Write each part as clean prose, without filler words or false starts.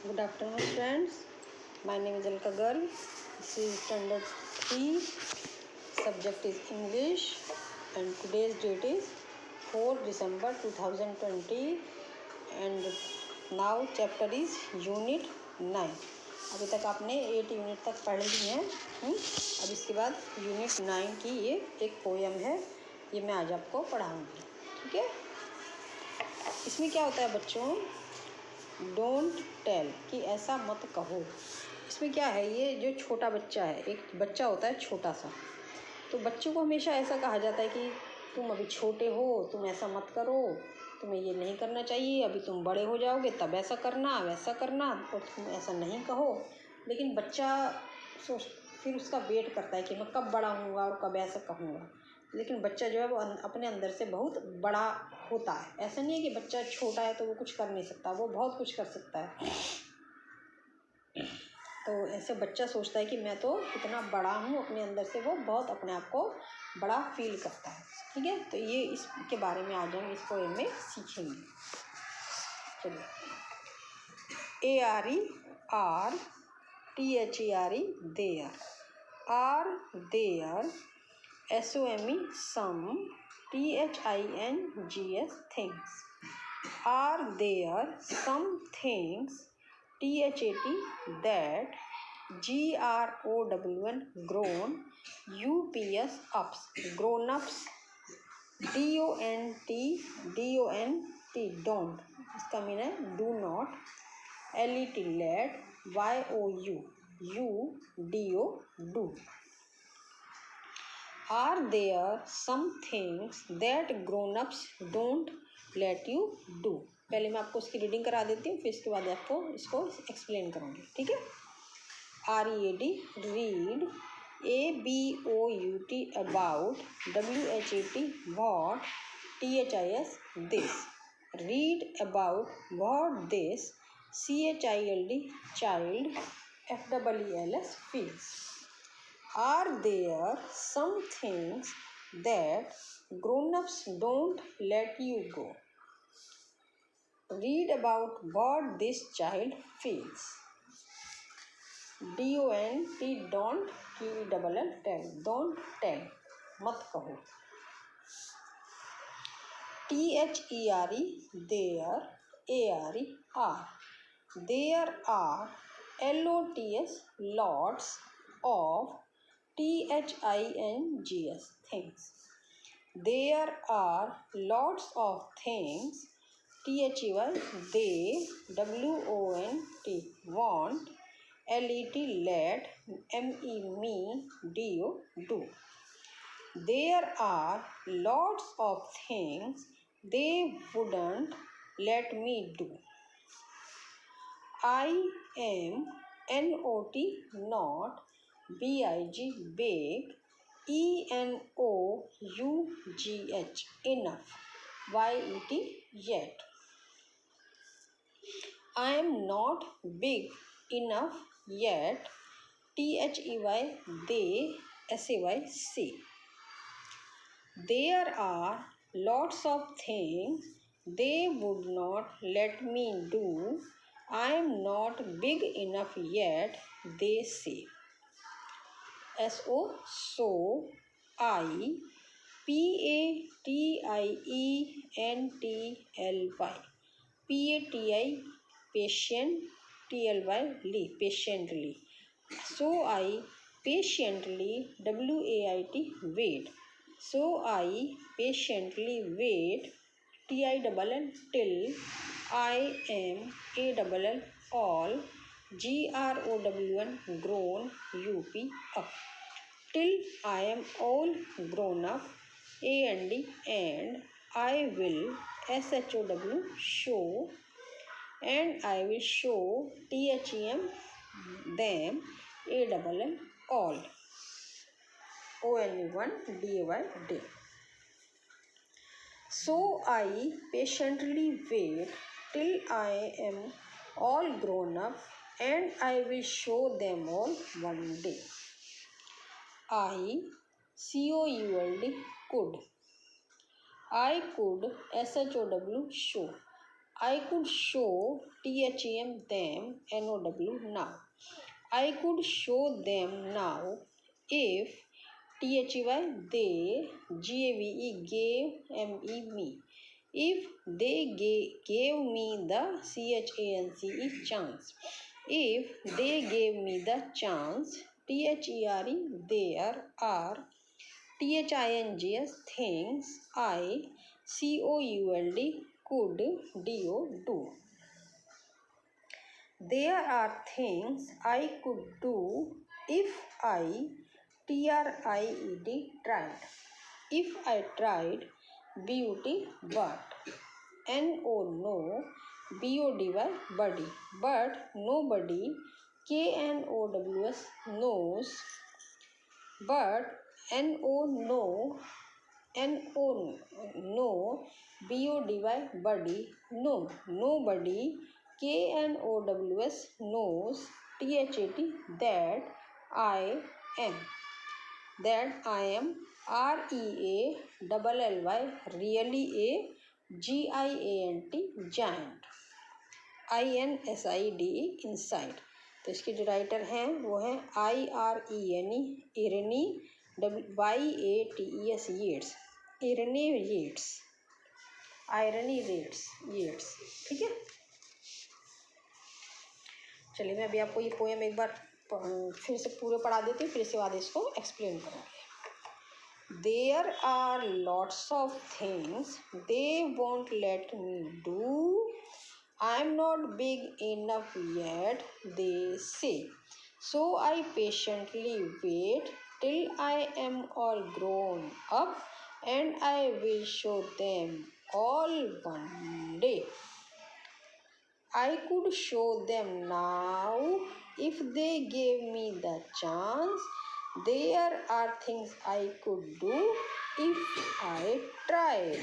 Good afternoon, friends. My name is Alka Girl. This is standard 3. Subject is English, and today's date is 4 December 2020. And now chapter is Unit 9. अभी तक आपने 8 unit तक पढ़ ली हैं। अब इसके बाद यूनिट 9 की ये एक पोएम है, ये मैं आज आपको पढ़ाऊँगी। ठीक है। इसमें क्या होता है बच्चों, डोंट टेल, कि ऐसा मत कहो। इसमें क्या है, ये जो छोटा बच्चा है, एक बच्चा होता है छोटा सा, तो बच्चों को हमेशा ऐसा कहा जाता है कि तुम अभी छोटे हो, तुम ऐसा मत करो, तुम्हें ये नहीं करना चाहिए, अभी तुम बड़े हो जाओगे तब ऐसा करना वैसा करना, और तुम ऐसा नहीं कहो। लेकिन बच्चा सोच फिर उसका वेट करता है कि मैं कब बड़ा होऊंगा और कब ऐसा कहूँगा। लेकिन बच्चा जो है वो अपने अंदर से बहुत बड़ा होता है। ऐसा नहीं है कि बच्चा छोटा है तो वो कुछ कर नहीं सकता, वो बहुत कुछ कर सकता है। तो ऐसे बच्चा सोचता है कि मैं तो इतना बड़ा हूँ, अपने अंदर से वो बहुत अपने आप को बड़ा फील करता है। ठीक है, तो ये इसके बारे में आज हम इस पोएम में सीखेंगे। चलिए, ARE there, are there, SOME some, THINGS things. Are there some things, THAT that, GROWN grown, UPS ups grown ups, DONT don't, इसका मीन है do not, LET let, YOU do. Are there some things that grown-ups don't let you do? पहले मैं आपको उसकी reading करा देती हूँ, फिर इसके बाद आपको इसको एक्सप्लेन करूँगी। ठीक है। READ read, ABOUT about, WHAT what, THIS this. Read about what this, CHILD child, FEELS feels. Are there some things that grown-ups don't let you go? Read about what this child feels. DONT don't, TLL tell, don't tell, मत कहो. THERE there, ARE are, there are, LOTS lots of, THINGS things. There are lots of things, THEY they, WONT want, LET let, ME do. There are lots of things they wouldn't let me do. I am NOT not, BIG big, ENOUGH enough, YET yet. I am not big enough yet, THEY they, SAY say. There are lots of things they would not let me do. I am not big enough yet, they say. SO so, I, PATIENTLY, PATI patient, TLY patiently. So I patiently, WAIT wait. So I patiently wait, TILL till, I am ALL all, GROWN grown, UP up, till I am all grown up, AND and, I will, SHOW show, and I will show, THEM them, ALL all, ONE1 DAY day. So I patiently wait till I am all grown up, and I will show them all one day. I COULD could, I could SHOW show, I could show THEM them NOW now. I could show them now if THEY they GAVE gave me. If they gave me the CHANCE chance. If they gave me the chance THERE there are THINGS things I COULD could do. There are things I could do if I tried. If I tried beauty but no BODY body but nobody KNOWS knows but no BODY body no nobody KNOWS knows THAT that I am REALLY really a GIANT giant INSIDE inside। तो इसके जो writer हैं वो हैं IRENE Irene YATES Yates Irene Yates Irene Yates Yates. ठीक है, चलिए मैं अभी आपको ये पोएम एक बार फिर से पूरे पढ़ा देती हूँ, फिर इसके बाद इसको एक्सप्लेन करूँगी। There are lots of things they won't let me do. I'm not big enough yet, they say. So I patiently wait till I am all grown up and I will show them all one day. I could show them now if they gave me the chance. There are things I could do if I tried.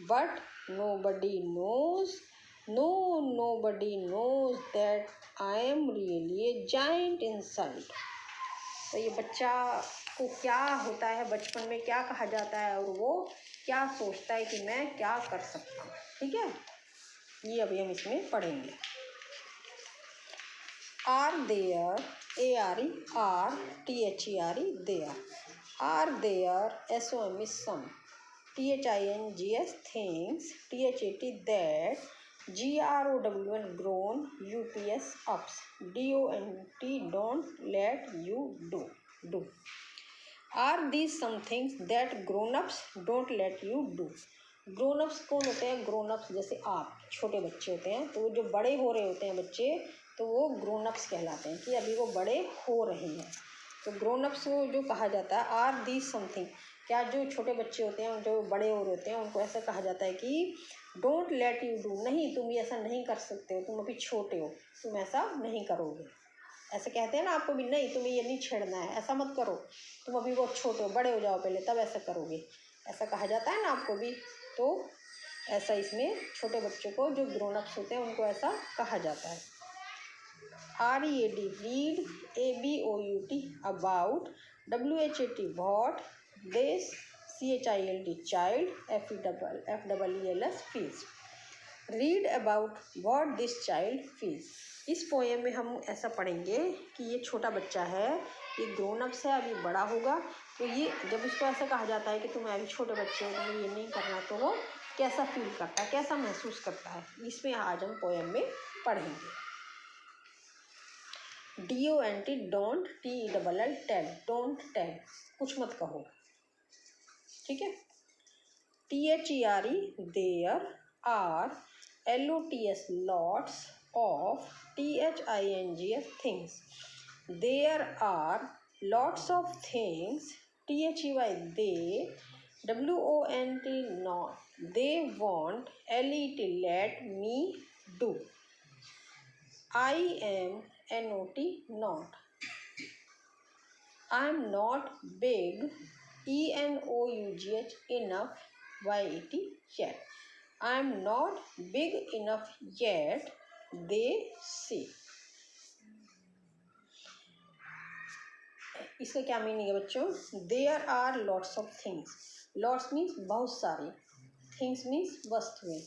But nobody knows that I am really a giant inside. तो ये बच्चा को क्या होता है, बचपन में क्या कहा जाता है और वो क्या सोचता है कि मैं क्या कर सकता हूँ। ठीक है, ये अभी हम इसमें पढ़ेंगे। Are there there are there SOM is some THINGS things THAT that GROWN grown UPS ups DONT don't let you do Are these some things that grown ups don't let you do? Grown ups कौन होते हैं? Grown ups जैसे आप छोटे बच्चे होते हैं, तो जो बड़े हो रहे होते हैं बच्चे, तो वो ग्रोन अप्स कहलाते हैं कि अभी वो बड़े हो रहे हैं। तो ग्रोन अप्स को जो कहा जाता है आर दीज समथिंग, क्या जो छोटे बच्चे होते हैं जो बड़े हो रहे होते हैं उनको ऐसा कहा जाता है कि डोंट लेट यू डू, नहीं तुम ये ऐसा नहीं कर सकते हो, तुम अभी छोटे हो, तुम ऐसा नहीं करोगे। ऐसे कहते हैं ना आपको भी, नहीं तुम्हें ये नहीं छेड़ना है, ऐसा मत करो, तुम अभी बहुत छोटे हो, बड़े हो जाओ पहले तब ऐसा करोगे, ऐसा कहा जाता है ना आपको भी। तो ऐसा इसमें छोटे बच्चों को जो ग्रोन अप्स होते हैं उनको ऐसा कहा जाता है। READ read, ABOUT about, WHAT what, this, CHILD child, FEELS feels। Read about what this child feels. इस पोएम में हम ऐसा पढ़ेंगे कि ये छोटा बच्चा है, ये ग्रोन अप्स है, अभी बड़ा होगा, तो ये जब इसको ऐसा कहा जाता है कि तुम अभी छोटे बच्चे हो, तुम्हें ये नहीं करना, तो वो कैसा फील करता है, कैसा महसूस करता है, इसमें आज हम पोएम में पढ़ेंगे। DONT don't, TELL tell, don't tell, कुछ मत कहो। ठीक है। THERE there are, LOTS lots of, THINGS things, there are lots of things, THEY they, WONT not, they won't, LET let me do, I am NOT not, I am not big, ENOUGH enough, YET yet, I am not big enough yet, they say। इसका क्या meaning है बच्चों? There are lots of things, lots means बहुत सारी, things means वस्तुएं,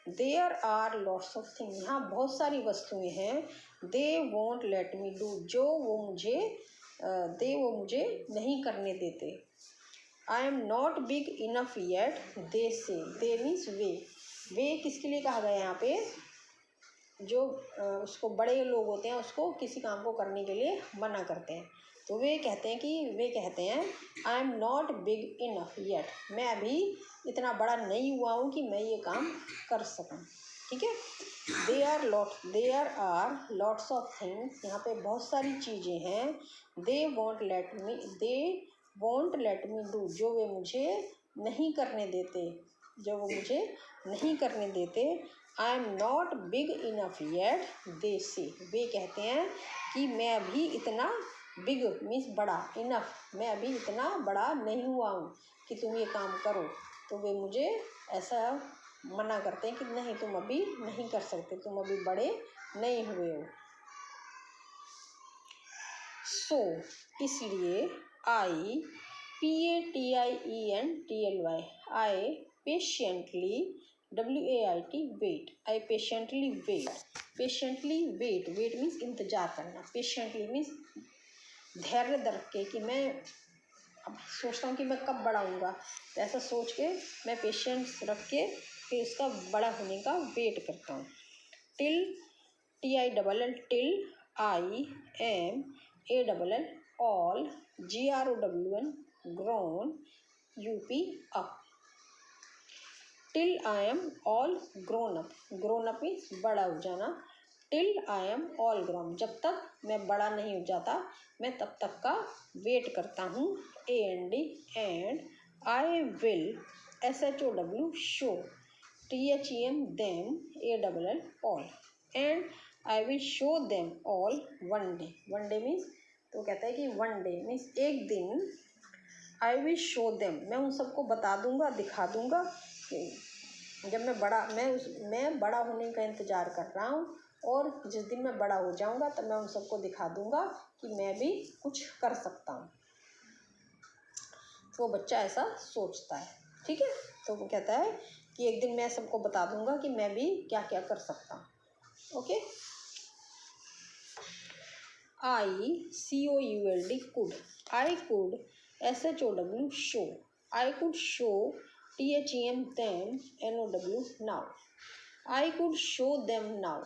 there are lots of things, यहाँ बहुत सारी वस्तुएं हैं। They won't let me do, जो वो मुझे नहीं करने देते। I am not big enough yet, they say, they means वे किसके लिए कहा गया यहाँ पे, जो उसको बड़े लोग होते हैं उसको किसी काम को करने के लिए मना करते हैं। तो वे कहते हैं आई am not big enough yet, मैं अभी इतना बड़ा नहीं हुआ हूँ कि मैं ये काम कर सकूँ। ठीक है। There are lots of things, यहाँ पे बहुत सारी चीज़ें हैं। They won't let me do, जो वे मुझे नहीं करने देते। I am not big enough yet, they say, वे कहते हैं कि मैं अभी इतना बिग मीन्स बड़ा, इनफ मैं अभी इतना बड़ा नहीं हुआ हूँ कि तुम ये काम करो। तो वे मुझे ऐसा मना करते हैं कि नहीं, तुम अभी नहीं कर सकते, तुम अभी बड़े नहीं हुए हो। सो इसलिए आई PATIENTLY, आई पेशेंटली WAIT वेट, आई पेशेंटली वेट मीन्स इंतजार करना। पेशेंटली मीन्स धैर्य रख के, कि मैं अब सोचता हूँ कि मैं कब बड़ा होऊंगा, तो ऐसा सोच के मैं पेशेंस रख के फिर उसका बड़ा होने का वेट करता हूँ। Till TILL till, I AM ALL all, GROWN grown, UP up. Till I am all grown up means बड़ा हो जाना। Till I am all grown, जब तक मैं बड़ा नहीं हो जाता मैं तब तक का वेट करता हूँ। AND and, I will SHOW show, THEM them, ALL all, and I will show them all one day means, तो कहता है कि वन डे मीन्स एक दिन। आई विल शो देम, मैं उन सबको बता दूंगा, दिखा दूंगा। जब मैं बड़ा होने का इंतज़ार कर रहा हूँ, और जिस दिन मैं बड़ा हो जाऊंगा तब मैं उन सबको दिखा दूंगा कि मैं भी कुछ कर सकता हूँ। तो बच्चा ऐसा सोचता है। ठीक है। तो वो कहता है कि एक दिन मैं सबको बता दूंगा कि मैं भी क्या क्या कर सकता हूँ। Okay. COULD could, I could SHOW show, I could show THEM them, NOW now, I could show them now.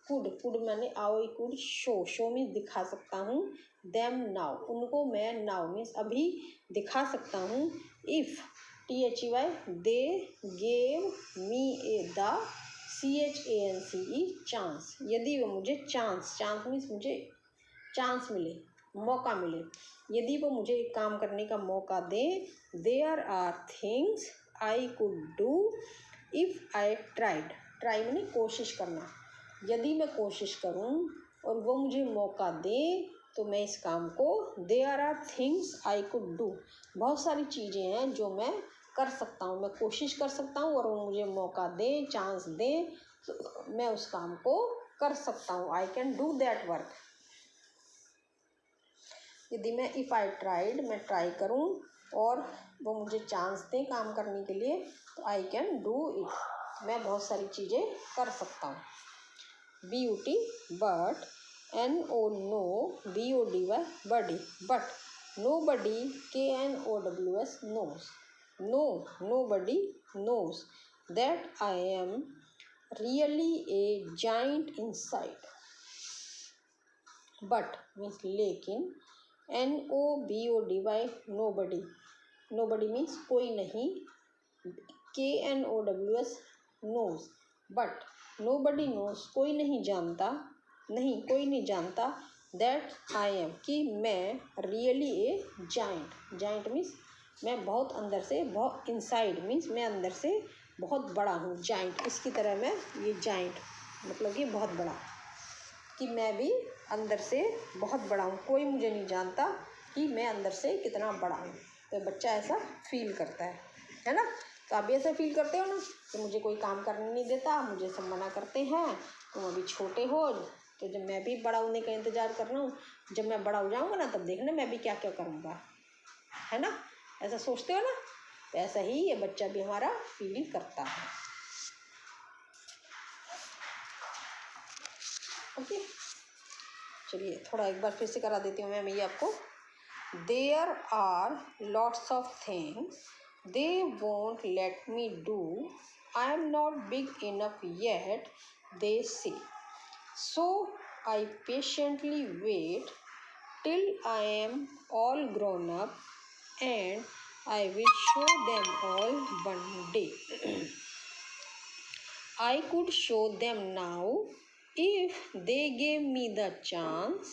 Could मैंने आई कुड शो मीन्स दिखा सकता हूँ। देम नाउ, उनको मैं नाउ मीन्स अभी दिखा सकता हूँ। If THEY they gave me the CHANCE chance, यदि वो मुझे चांस मीन्स मुझे चांस मिले, मौका मिले, यदि वो मुझे एक काम करने का मौका दें। There are things I could do if I tried, try मैंने कोशिश करना, यदि मैं कोशिश करूं और वो मुझे मौका दें तो मैं इस काम को, there are things I could do, बहुत सारी चीज़ें हैं जो मैं कर सकता हूँ, मैं कोशिश कर सकता हूँ, और वो मुझे मौका दें, चांस दें, तो मैं उस काम को कर सकता हूँ। I can do that work. यदि मैं इफ़ आई ट्राइड, मैं ट्राई करूं और वो मुझे चांस दें काम करने के लिए, तो आई कैन डू इट, मैं बहुत सारी चीज़ें कर सकता हूँ। BUT but, NO no, BODY body, but, nobody KNOWS knows, nobody knows that I am really a giant inside. But means लेकिन, NOBODY नोबडी मीन्स कोई नहीं, KNOWS knows, but nobody knows कोई नहीं जानता, दैट आई एम कि मैं, really a giant means मैं बहुत अंदर से, बहुत इनसाइड मीन्स मैं अंदर से बहुत बड़ा हूँ। जाइंट इसकी तरह मैं, ये जाइंट मतलब कि बहुत बड़ा, कि मैं भी अंदर से बहुत बड़ा हूँ, कोई मुझे नहीं जानता कि मैं अंदर से कितना बड़ा हूँ। तो बच्चा ऐसा फील करता है ना। तो आप भी ऐसा फील करते हो ना कि मुझे कोई काम करने नहीं देता, मुझे सब मना करते हैं, तुम अभी छोटे हो, तो जब मैं भी बड़ा होने का इंतज़ार कर रहा हूँ, जब मैं बड़ा हो जाऊँगा ना तब देखना मैं भी क्या क्या करूँगा, है ना। ऐसा सोचते हो ना। तो ऐसा ही ये बच्चा भी हमारा फील करता है। ओके, चलिए थोड़ा एक बार फिर से करा देती हूँ मैं ये आपको। There are lots of things they won't let me do, I am not big enough yet, they say, so I patiently wait till I am all grown up and I will show them all one day. I could show them now if they gave me the chance.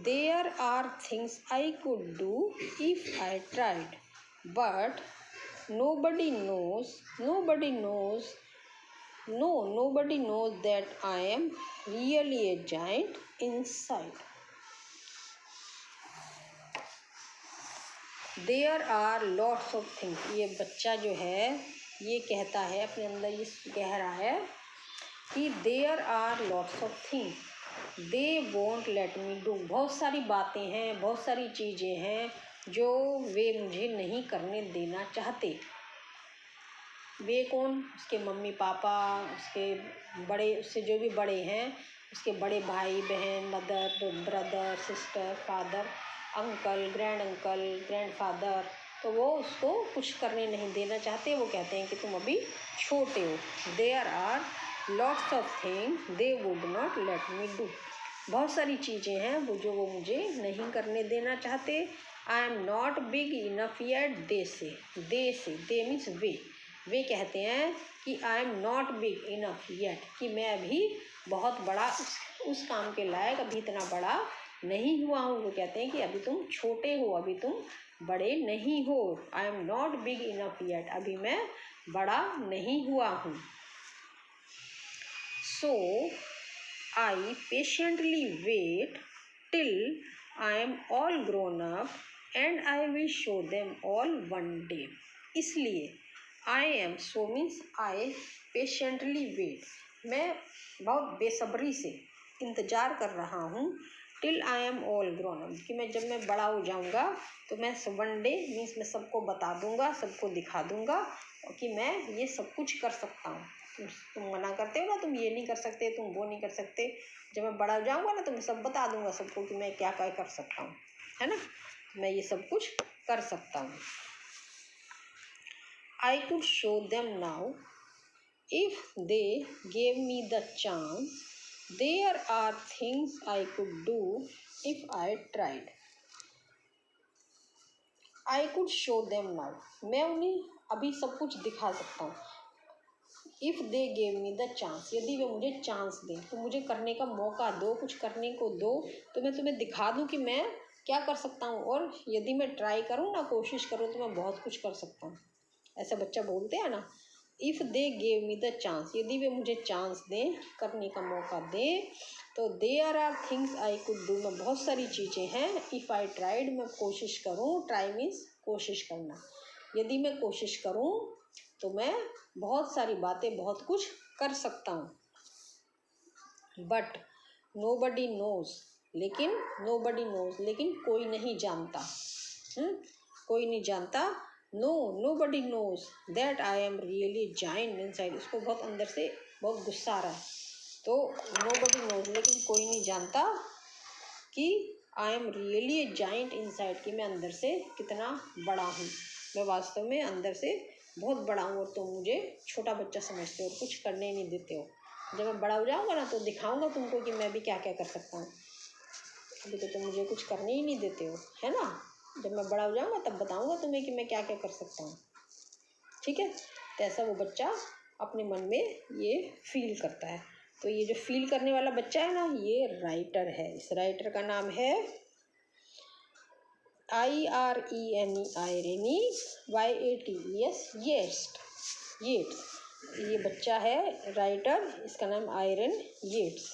There are things I could do if I tried, but nobody knows that I am really a giant inside. There are lots of things, ये बच्चा जो है ये कहता है, अपने अंदर ये कह रहा है कि there are lots of things they won't let me do, बहुत सारी बातें हैं, बहुत सारी चीज़ें हैं जो वे मुझे नहीं करने देना चाहते। वे कौन? उसके मम्मी पापा, उसके बड़े, उससे जो भी बड़े हैं, उसके बड़े भाई बहन, mother brother sister father uncle grand father, तो वो उसको कुछ करने नहीं देना चाहते। वो कहते हैं कि तुम अभी छोटे हो। There are lots of things they would not let me do, बहुत सारी चीज़ें हैं वो जो वो मुझे नहीं करने देना चाहते। I am not big enough yet, they means वे कहते हैं कि I am not big enough yet, कि मैं अभी बहुत बड़ा उस काम के लायक अभी इतना बड़ा नहीं हुआ हूँ। वो कहते हैं कि अभी तुम छोटे हो, अभी तुम बड़े नहीं हो। I am not big enough yet, अभी मैं बड़ा नहीं हुआ हूँ। So I patiently wait till I am all grown up and I will show them all one day. इसलिए I am, so means I patiently wait, मैं बहुत बेसब्री से इंतज़ार कर रहा हूँ। Till I am all grown up, कि मैं जब मैं बड़ा हो जाऊँगा तो मैं वन डे मीन्स मैं सबको बता दूँगा, सबको दिखा दूँगा कि मैं ये सब कुछ कर सकता हूँ। तुम मना करते हो ना, तुम ये नहीं कर सकते, तुम वो नहीं कर सकते, जब मैं बड़ा हो जाऊँगा ना तो मैं सब बता दूँगा सबको कि मैं क्या क्या कर सकता हूँ, है ना, मैं ये सब कुछ कर सकता हूँ। I could show them now if they gave me the chance, there are things I could do if I tried. I could show them now, मैं उन्हें अभी सब कुछ दिखा सकता हूँ। If they gave me the chance, यदि वे मुझे चांस दें, तो मुझे करने का मौका दो, कुछ करने को दो, तो मैं तुम्हें दिखा दूँ कि मैं क्या कर सकता हूँ। और यदि मैं ट्राई करूँ ना, कोशिश करूँ, तो मैं बहुत कुछ कर सकता हूँ। ऐसा बच्चा बोलते हैं ना, if they gave me the chance, यदि वे मुझे चांस दें, करने का मौका दें, तो there are things I could do, मैं बहुत सारी चीज़ें हैं। इफ़ आई ट्राइड, मैं कोशिश करूँ, ट्राई मीन्स कोशिश करना, यदि मैं कोशिश करूँ तो मैं बहुत सारी बातें, बहुत कुछ कर सकता हूँ। बट नोबडी नोज, लेकिन कोई नहीं जानता, कोई नहीं जानता। Nobody knows that I am really giant inside, इसको बहुत अंदर से बहुत गुस्सा आ रहा है। तो नोबडी नोज, लेकिन कोई नहीं जानता कि I am really a giant inside, कि मैं अंदर से कितना बड़ा हूँ, मैं वास्तव में अंदर से बहुत बड़ा हूँ और तुम मुझे छोटा बच्चा समझते हो और कुछ करने नहीं देते हो। जब मैं बड़ा हो जाऊँगा ना तो दिखाऊँगा तुमको कि मैं भी क्या क्या कर सकता हूँ, अभी तो तुम मुझे कुछ करने ही नहीं देते हो, है ना। जब मैं बड़ा हो जाऊँगा तब बताऊँगा तुम्हें कि मैं क्या क्या कर सकता हूँ, ठीक है। तो ऐसा वो बच्चा अपने मन में ये फील करता है। तो ये जो फील करने वाला बच्चा है ना, ये राइटर है। इस राइटर का नाम है येट्स। ये बच्चा है राइटर, इसका नाम आयरन येट्स,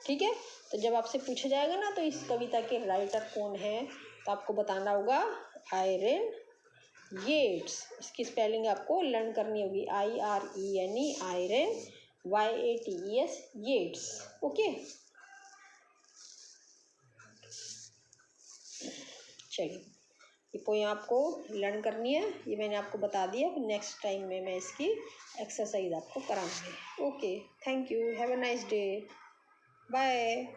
ठीक है। तो जब आपसे पूछा जाएगा ना तो इस कविता के राइटर कौन है, तो आपको बताना होगा आयरन येट्स। इसकी स्पेलिंग आपको लर्न करनी होगी, IRENE, Irene, YATES, Yeats, okay. चलिए, ये पोएम आपको लर्न करनी है, ये मैंने आपको बता दिया। नेक्स्ट टाइम में मैं इसकी एक्सरसाइज आपको कराऊंगी। Okay, thank you, have a nice day, bye.